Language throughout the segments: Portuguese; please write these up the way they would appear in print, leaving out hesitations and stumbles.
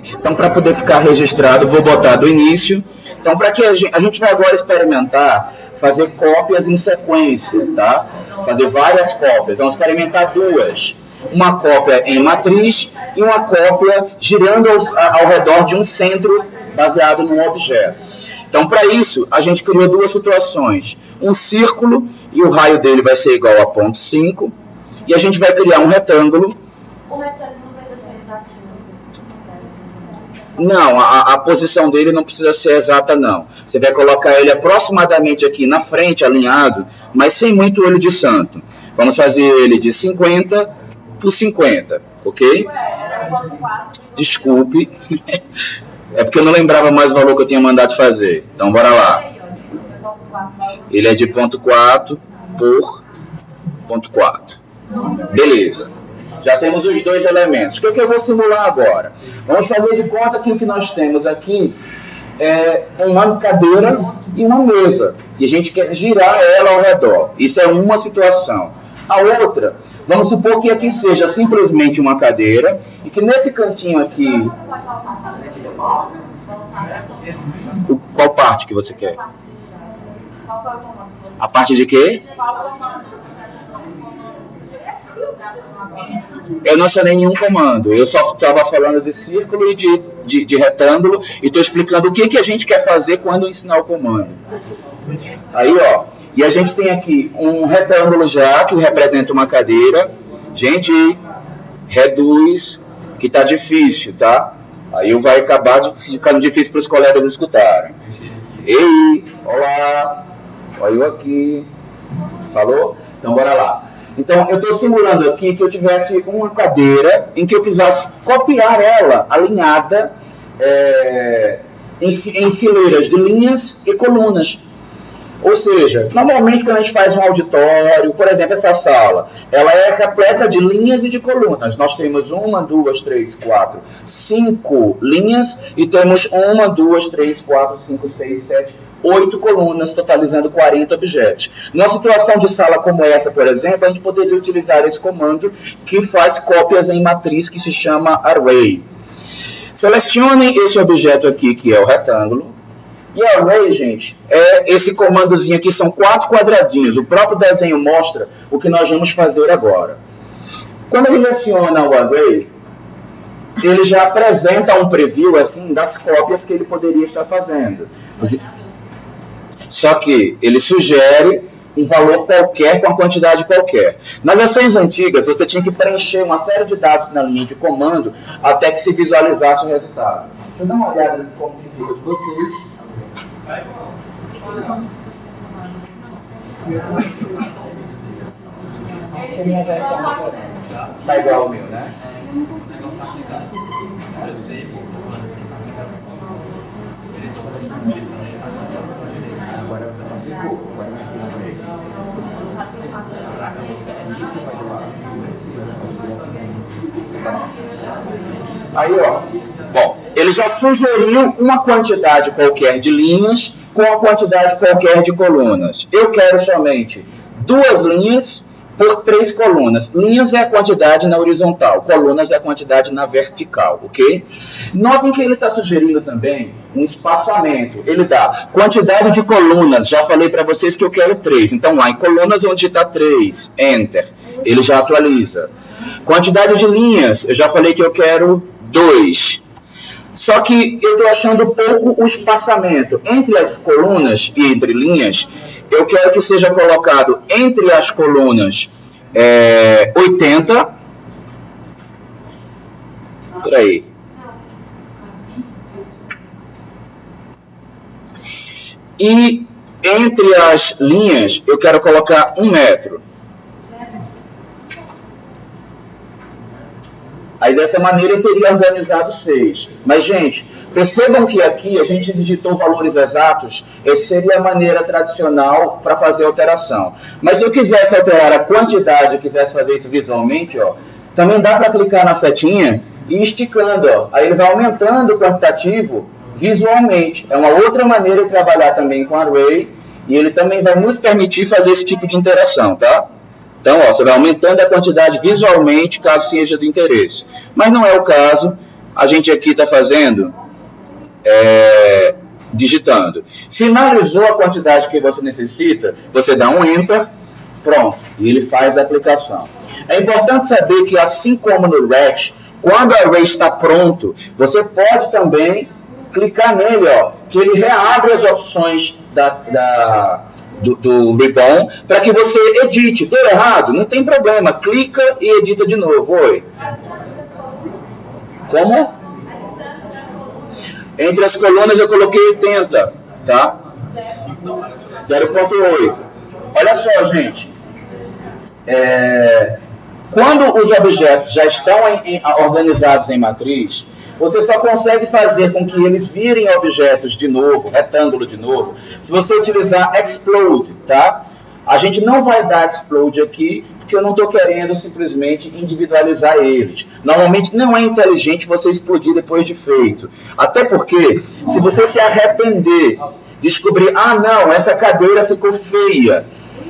Então, para poder ficar registrado, vou botar do início. Então, para que a gente vai agora experimentar fazer cópias em sequência, tá? Fazer várias cópias. Vamos experimentar duas. Uma cópia em matriz e uma cópia girando ao redor de um centro baseado num objeto. Então, para isso, a gente criou duas situações. Um círculo, e o raio dele vai ser igual a 0,5. E a gente vai criar um retângulo. O retângulo não precisa ser exatinho. Não, a posição dele não precisa ser exata, não. Você vai colocar ele aproximadamente aqui na frente, alinhado, mas sem muito olho de santo. Vamos fazer ele de 50 por 50, ok? Desculpe. É porque eu não lembrava mais o valor que eu tinha mandado fazer. Então, bora lá. Ele é de 0,4 por 0,4. Beleza. Já temos os dois elementos. O que eu vou simular agora? Vamos fazer de conta que o que nós temos aqui é uma cadeira e uma mesa. E a gente quer girar ela ao redor. Isso é uma situação. A outra, vamos supor que aqui seja simplesmente uma cadeira e que nesse cantinho aqui... Qual parte que você quer? A parte de quê? Eu não assinei nenhum comando, eu só estava falando de círculo e de retângulo e estou explicando o que a gente quer fazer quando ensinar o comando. Aí, ó, e a gente tem aqui um retângulo já que representa uma cadeira. Gente, reduz, que está difícil, tá? Aí vai acabar ficando difícil para os colegas escutarem. Ei, olá, olha eu aqui, falou? Então, bora lá. Então, eu estou simulando aqui que eu tivesse uma cadeira em que eu precisasse copiar ela alinhada em fileiras de linhas e colunas. Ou seja, normalmente quando a gente faz um auditório, por exemplo, essa sala, ela é repleta de linhas e de colunas. Nós temos 1, 2, 3, 4, 5 linhas e temos 1, 2, 3, 4, 5, 6, 7, 8 colunas, totalizando 40 objetos. Numa situação de sala como essa, por exemplo, a gente poderia utilizar esse comando que faz cópias em matriz, que se chama array. Selecione esse objeto aqui, que é o retângulo. E array, gente, é esse comandozinho aqui, são 4 quadradinhos. O próprio desenho mostra o que nós vamos fazer agora. Quando ele seleciona o array, ele já apresenta um preview assim, das cópias que ele poderia estar fazendo. Só que ele sugere um valor qualquer com a quantidade qualquer. Nas versões antigas, você tinha que preencher uma série de dados na linha de comando até que se visualizasse o resultado. Deixa eu dar uma olhada em como que fica de vocês. Está igual ao meu, né? Agora aí, ó. Bom, ele já sugeriu uma quantidade qualquer de linhas com a quantidade qualquer de colunas. Eu quero somente 2 linhas por 3 colunas. Linhas é a quantidade na horizontal, colunas é a quantidade na vertical, ok? Notem que ele está sugerindo também um espaçamento. Ele dá quantidade de colunas, já falei para vocês que eu quero 3. Então, lá em colunas, eu vou digitar 3, Enter. Ele já atualiza. Quantidade de linhas, eu já falei que eu quero 2. Só que eu estou achando pouco o espaçamento entre as colunas e entre linhas. Eu quero que seja colocado entre as colunas 80. Por aí. E entre as linhas, eu quero colocar 1 metro. Aí, dessa maneira, eu teria organizado 6. Mas, gente, percebam que aqui a gente digitou valores exatos. Essa seria a maneira tradicional para fazer a alteração. Mas se eu quisesse alterar a quantidade, quisesse fazer isso visualmente, ó, também dá para clicar na setinha e ir esticando. Ó. Aí ele vai aumentando o quantitativo visualmente. É uma outra maneira de trabalhar também com array. E ele também vai nos permitir fazer esse tipo de interação, tá? Então, ó, você vai aumentando a quantidade visualmente, caso seja do interesse. Mas não é o caso, a gente aqui está fazendo, digitando. Finalizou a quantidade que você necessita, você dá um Enter, pronto, e ele faz a aplicação. É importante saber que, assim como no RET, quando o array está pronto, você pode também clicar nele, ó, que ele reabre as opções do ribbon para que você edite. Deu errado? Não tem problema, clica e edita de novo. Oi. Como? Entre as colunas eu coloquei 80, tá? 0.8. Olha só, gente. Quando os objetos já estão organizados em matriz, você só consegue fazer com que eles virem objetos de novo, retângulo de novo, se você utilizar explode, tá? A gente não vai dar explode aqui, porque eu não estou querendo simplesmente individualizar eles. Normalmente não é inteligente você explodir depois de feito. Até porque, se você se arrepender, descobrir, não, essa cadeira ficou feia,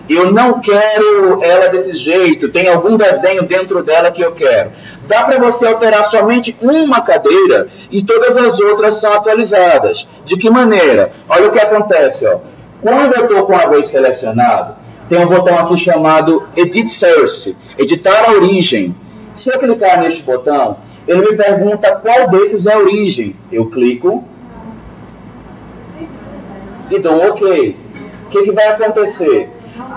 eu não quero ela desse jeito, tem algum desenho dentro dela que eu quero. Dá para você alterar somente uma cadeira e todas as outras são atualizadas. De que maneira? Olha o que acontece, ó. Quando eu estou com o array selecionado, tem um botão aqui chamado Edit Source, editar a origem. Se eu clicar neste botão, ele me pergunta qual desses é a origem. Eu clico e dou um OK. O que vai acontecer?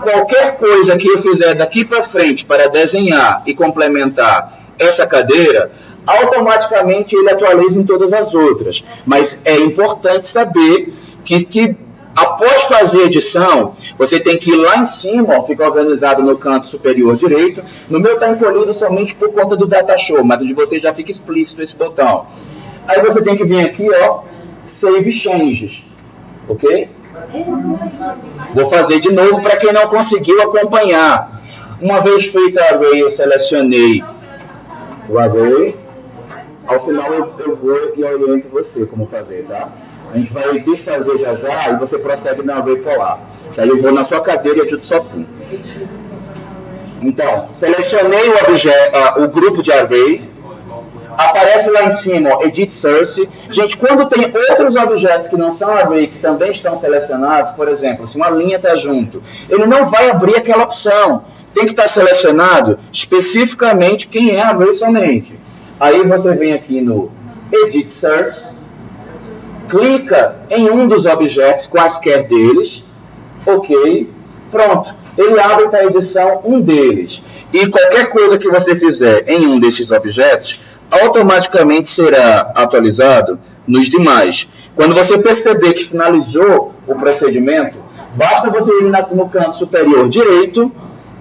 Qualquer coisa que eu fizer daqui para frente para desenhar e complementar essa cadeira, automaticamente ele atualiza em todas as outras. Mas é importante saber que após fazer a edição, você tem que ir lá em cima, ó, fica organizado no canto superior direito. No meu está encolhido somente por conta do Data Show, mas de você já fica explícito esse botão. Aí você tem que vir aqui, ó, Save Changes, ok? Vou fazer de novo para quem não conseguiu acompanhar. Uma vez feita a array, eu selecionei o array. Ao final eu vou e oriento você como fazer, tá? A gente vai desfazer já e você prossegue na array for lá. Aí eu vou na sua cadeira e edito só pum. Então, selecionei o grupo de array. Aparece lá em cima, ó, Edit Source. Gente, quando tem outros objetos que não são array, que também estão selecionados, por exemplo, se uma linha está junto, ele não vai abrir aquela opção. Tem que estar selecionado especificamente quem é array somente. Aí você vem aqui no Edit Source, clica em um dos objetos, quaisquer deles, ok, pronto. Ele abre para a edição um deles. E qualquer coisa que você fizer em um desses objetos, automaticamente será atualizado nos demais. Quando você perceber que finalizou o procedimento, basta você ir no canto superior direito,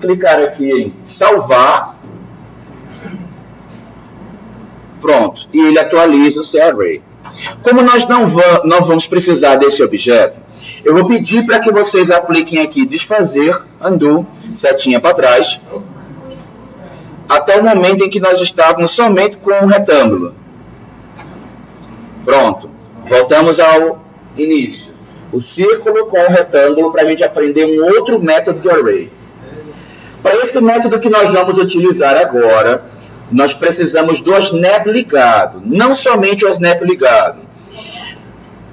clicar aqui em salvar, pronto, e ele atualiza o seu array. Como nós não vamos precisar desse objeto, eu vou pedir para que vocês apliquem aqui desfazer, undo, setinha para trás, até o momento em que nós estávamos somente com um retângulo. Pronto. Voltamos ao início. O círculo com o retângulo para a gente aprender um outro método de array. Para esse método que nós vamos utilizar agora, nós precisamos do snap ligado. Não somente o snap ligado.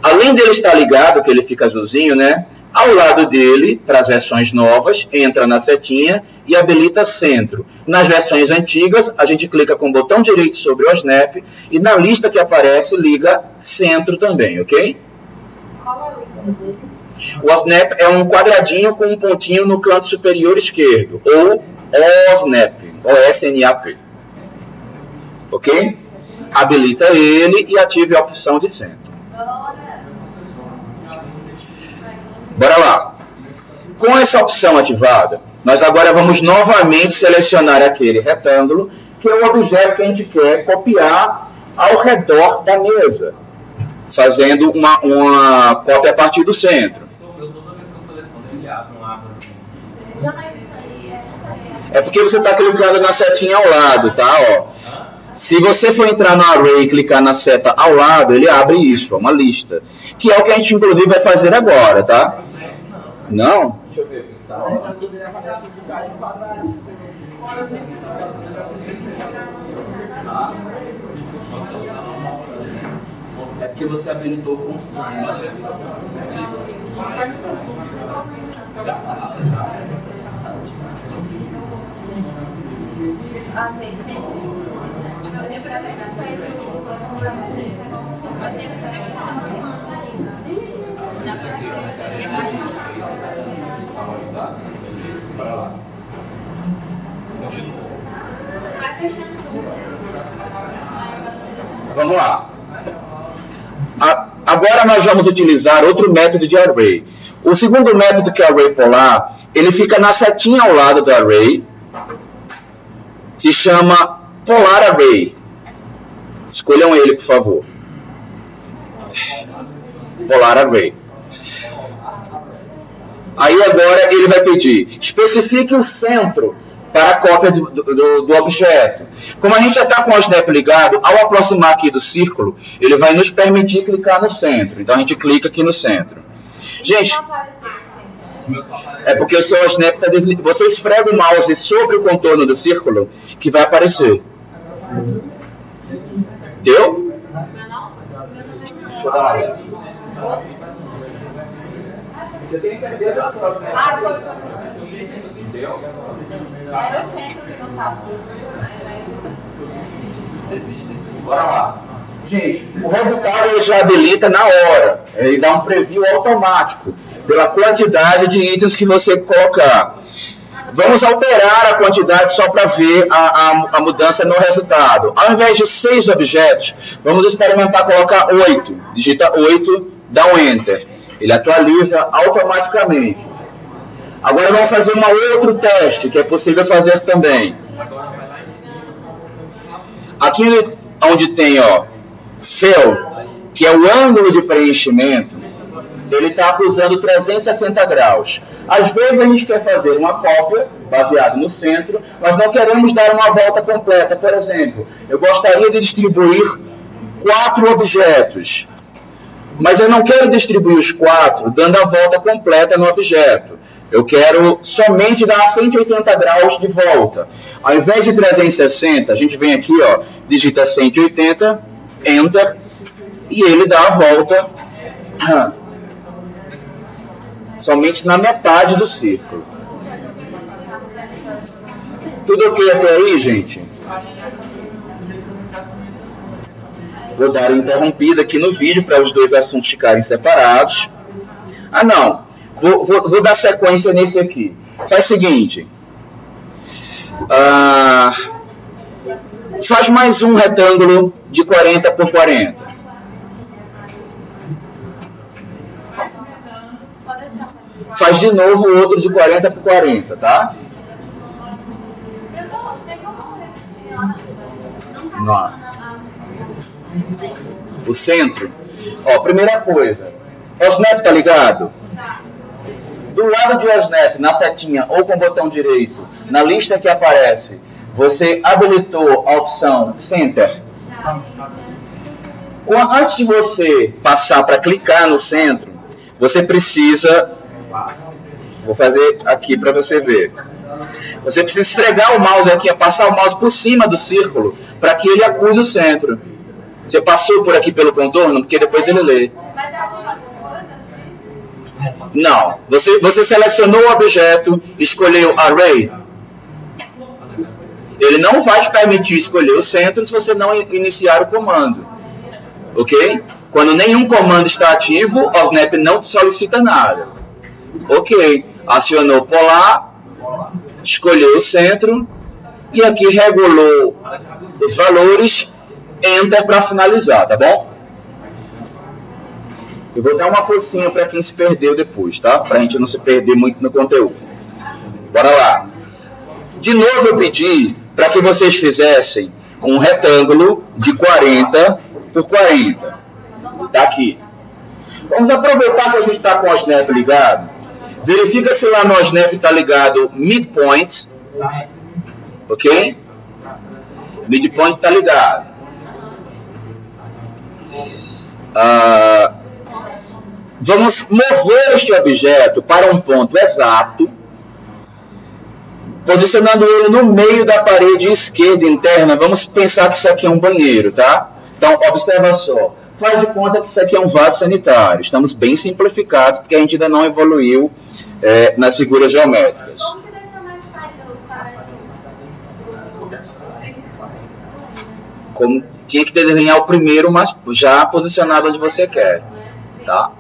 Além dele estar ligado, que ele fica azulzinho, né? Ao lado dele, para as versões novas, entra na setinha e habilita centro. Nas versões antigas, a gente clica com o botão direito sobre o snap e na lista que aparece, liga centro também, ok? O snap é um quadradinho com um pontinho no canto superior esquerdo, ou OSNAP, OSNAP, ok? Habilita ele e ative a opção de centro. Bora lá. Com essa opção ativada, nós agora vamos novamente selecionar aquele retângulo, que é o objeto que a gente quer copiar ao redor da mesa, fazendo uma cópia a partir do centro. Toda vez que eu seleciono, ele abre um aba assim. É porque você está clicando na setinha ao lado, tá? Ó. Se você for entrar no array e clicar na seta ao lado, ele abre isso, uma lista. Que é o que a gente, inclusive, vai fazer agora, tá? Não? Deixa eu ver. que você habilitou constraints. A gente sempre fez os outros a gente Essa aqui, essa área de para lá. Continua. Vamos lá. Agora nós vamos utilizar outro método de array. O segundo método, que é o array polar, ele fica na setinha ao lado do array. Se chama polar array. Escolham ele, por favor. Polar array. Aí agora ele vai pedir, especifique o centro para a cópia do objeto. Como a gente já está com o snap ligado, ao aproximar aqui do círculo, ele vai nos permitir clicar no centro. Então a gente clica aqui no centro. Gente, é porque o seu snap está desligado. Você esfrega o mouse sobre o contorno do círculo que vai aparecer. Deu? Deixa eu dar uma olhada. Você tem certeza que sua snap está Deu? Era o centro que não estava. Bora lá. Gente, o resultado ele já habilita na hora. Ele dá um preview automático pela quantidade de itens que você colocar. Vamos alterar a quantidade só para ver a mudança no resultado. Ao invés de 6 objetos, vamos experimentar colocar 8. Digita 8, dá um Enter. Ele atualiza automaticamente. Agora vamos fazer um outro teste, que é possível fazer também. Aqui onde tem, ó, Fill, que é o ângulo de preenchimento, ele está acusando 360 graus. Às vezes a gente quer fazer uma cópia, baseada no centro, mas não queremos dar uma volta completa. Por exemplo, eu gostaria de distribuir 4 objetos, mas eu não quero distribuir os 4 dando a volta completa no objeto. Eu quero somente dar 180 graus de volta. Ao invés de 360, a gente vem aqui, ó, digita 180, Enter, e ele dá a volta somente na metade do círculo. Tudo ok até aí, gente? Vou dar uma interrompida aqui no vídeo para os dois assuntos ficarem separados. Ah, não. Vou dar sequência nesse aqui. Faz o seguinte. Faz mais um retângulo de 40 por 40. Faz de novo outro de 40 por 40, tá? Não. O centro. Ó, primeira coisa. O snap tá ligado? Do lado de OSNAP, na setinha ou com o botão direito, na lista que aparece, você habilitou a opção Center. Antes de você passar para clicar no centro, você precisa... Vou fazer aqui para você ver. Você precisa esfregar o mouse aqui, passar o mouse por cima do círculo, para que ele acuse o centro. Você passou por aqui pelo contorno, porque depois ele lê. Não. Você selecionou o objeto, escolheu Array. Ele não vai te permitir escolher o centro se você não iniciar o comando. Ok? Quando nenhum comando está ativo, o Snap não te solicita nada. Ok. Acionou polar, escolheu o centro e aqui regulou os valores, Enter para finalizar, tá bom? Eu vou dar uma forcinha para quem se perdeu depois, tá? Para a gente não se perder muito no conteúdo. Bora lá. De novo eu pedi para que vocês fizessem um retângulo de 40 por 40. Tá aqui. Vamos aproveitar que a gente está com o Snap ligado. Verifica se lá no Snap está ligado Midpoint. Ok? Midpoint está ligado. Vamos mover este objeto para um ponto exato, posicionando ele no meio da parede esquerda interna. Vamos pensar que isso aqui é um banheiro, tá? Então, observa só. Faz de conta que isso aqui é um vaso sanitário. Estamos bem simplificados, porque a gente ainda não evoluiu nas figuras geométricas. Como que deixa mais fácil os Como tinha que desenhar o primeiro, mas já posicionado onde você quer, tá?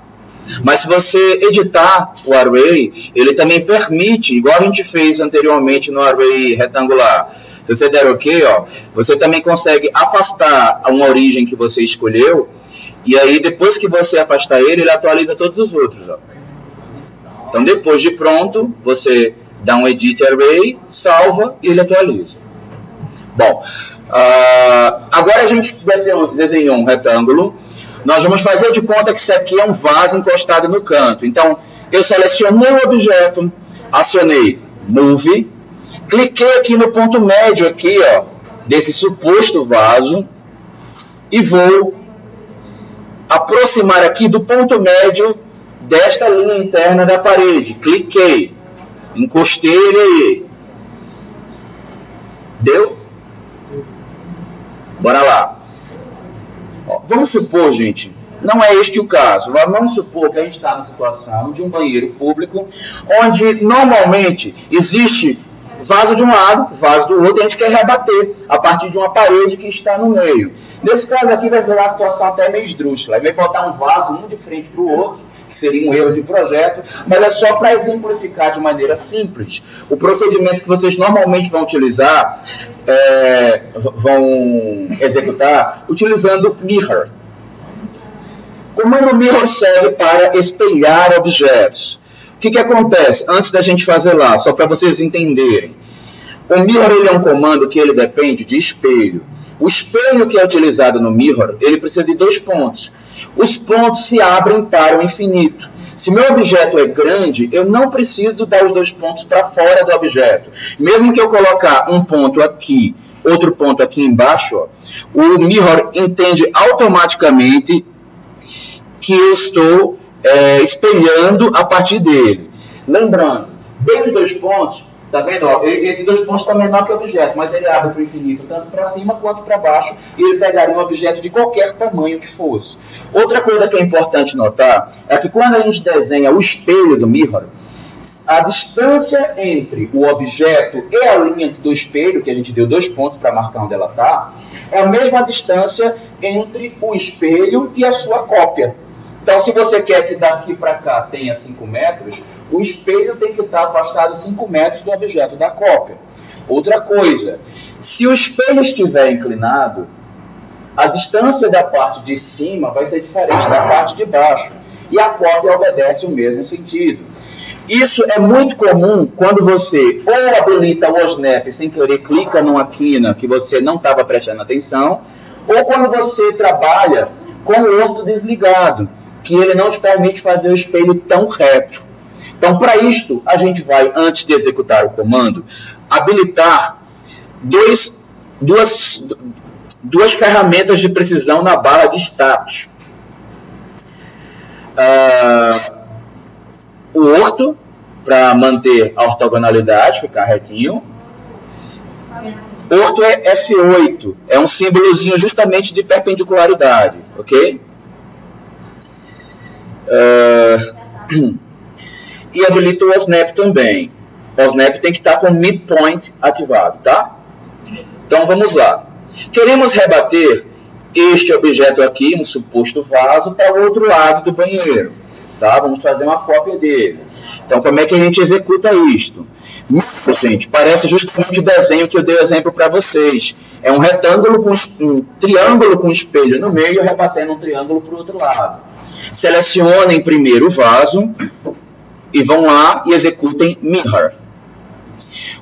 Mas se você editar o array, ele também permite, igual a gente fez anteriormente no array retangular. Se você der OK, ó, você também consegue afastar uma origem que você escolheu, e aí depois que você afastar ele, ele atualiza todos os outros, ó. Então depois de pronto, você dá um edit array, salva e ele atualiza. Bom, agora a gente desenhou um retângulo. Nós vamos fazer de conta que isso aqui é um vaso encostado no canto. Então, eu selecionei o objeto, acionei Move, cliquei aqui no ponto médio aqui, ó, desse suposto vaso e vou aproximar aqui do ponto médio desta linha interna da parede. Cliquei, encostei ele aí. Deu? Bora lá. Ó, vamos supor, gente, não é este o caso, mas vamos supor que a gente está na situação de um banheiro público, onde normalmente existe vaso de um lado, vaso do outro, e a gente quer rebater a partir de uma parede que está no meio. Nesse caso aqui vai virar uma situação até meio esdrúxula. Aí vai botar um vaso um de frente para o outro, que seria um erro de projeto, mas é só para exemplificar de maneira simples. O procedimento que vocês normalmente vão utilizar, vão executar utilizando Mirror. O comando Mirror serve para espelhar objetos. O que acontece? Antes da gente fazer lá, só para vocês entenderem. O Mirror ele é um comando que ele depende de espelho. O espelho que é utilizado no Mirror, ele precisa de 2 pontos. Os pontos se abrem para o infinito. Se meu objeto é grande, eu não preciso dar os 2 pontos para fora do objeto. Mesmo que eu colocar um ponto aqui, outro ponto aqui embaixo, ó, o Mirror entende automaticamente que eu estou espelhando a partir dele. Lembrando, bem os 2 pontos, tá vendo? Ó, esses 2 pontos estão menor que o objeto, mas ele abre para o infinito, tanto para cima quanto para baixo, e ele pegaria um objeto de qualquer tamanho que fosse. Outra coisa que é importante notar é que quando a gente desenha o espelho do Mirror, a distância entre o objeto e a linha do espelho, que a gente deu 2 pontos para marcar onde ela está, é a mesma distância entre o espelho e a sua cópia. Então, se você quer que daqui para cá tenha 5 metros, o espelho tem que estar afastado 5 metros do objeto da cópia. Outra coisa, se o espelho estiver inclinado, a distância da parte de cima vai ser diferente da parte de baixo. E a cópia obedece o mesmo sentido. Isso é muito comum quando você ou habilita o OSNAP sem querer, clica numa quina que você não estava prestando atenção, ou quando você trabalha com o orto desligado, que ele não te permite fazer o espelho tão reto. Então, para isto, a gente vai, antes de executar o comando, habilitar duas ferramentas de precisão na barra de status. O orto, para manter a ortogonalidade, ficar retinho. Orto é F8, é um símbolozinho justamente de perpendicularidade, ok? E habilita o OSNAP também. O OSNAP tem que estar com o midpoint ativado, tá? Então vamos lá. Queremos rebater este objeto aqui, um suposto vaso, para o outro lado do banheiro, tá? Vamos fazer uma cópia dele. Então como é que a gente executa isto? Gente, parece justamente o desenho que eu dei exemplo para vocês. É um retângulo com um triângulo com espelho no meio, rebatendo um triângulo para o outro lado. Selecionem primeiro o vaso e vão lá e executem Mirror.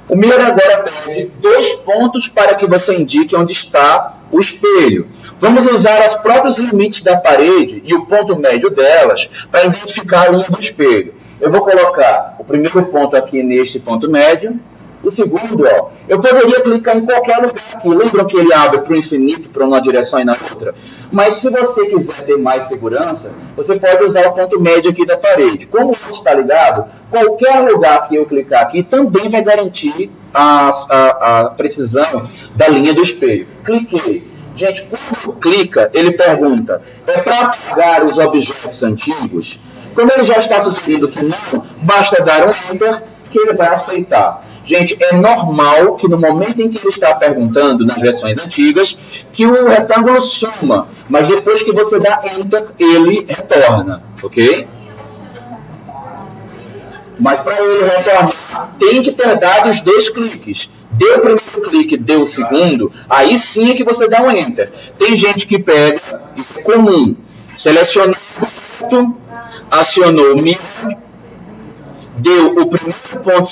O Mirror agora pede 2 pontos para que você indique onde está o espelho. Vamos usar os próprios limites da parede e o ponto médio delas para identificar a linha do espelho. Eu vou colocar o primeiro ponto aqui neste ponto médio. O segundo, ó, eu poderia clicar em qualquer lugar aqui. Lembram que ele abre para o infinito, para uma direção e na outra? Mas se você quiser ter mais segurança, você pode usar o ponto médio aqui da parede. Como isso está ligado, qualquer lugar que eu clicar aqui também vai garantir a precisão da linha do espelho. Cliquei. Gente, quando clica, ele pergunta, é para apagar os objetos antigos? Quando ele já está sugerindo que não, basta dar um enter que ele vai aceitar. Gente, é normal que no momento em que ele está perguntando, nas versões antigas, que o retângulo suma, mas depois que você dá enter, ele retorna, ok? Mas para ele retornar, tem que ter dado os 2 cliques. Deu o primeiro clique, deu o segundo, aí sim é que você dá um enter. Tem gente que pega, isso é comum, selecionou o ponto, acionou o mirror, deu o primeiro ponto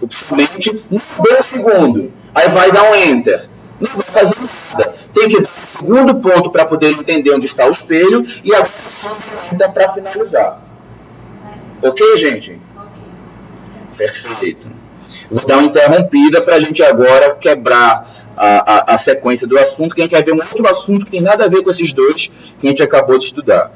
somente, não deu o segundo. Aí vai dar um enter. Não vai fazer nada. Tem que dar o segundo ponto para poder entender onde está o espelho e agora só um enter para finalizar. Ok, gente? Perfeito. Vou dar uma interrompida para a gente agora quebrar a sequência do assunto, que a gente vai ver um outro assunto que tem nada a ver com esses dois que a gente acabou de estudar.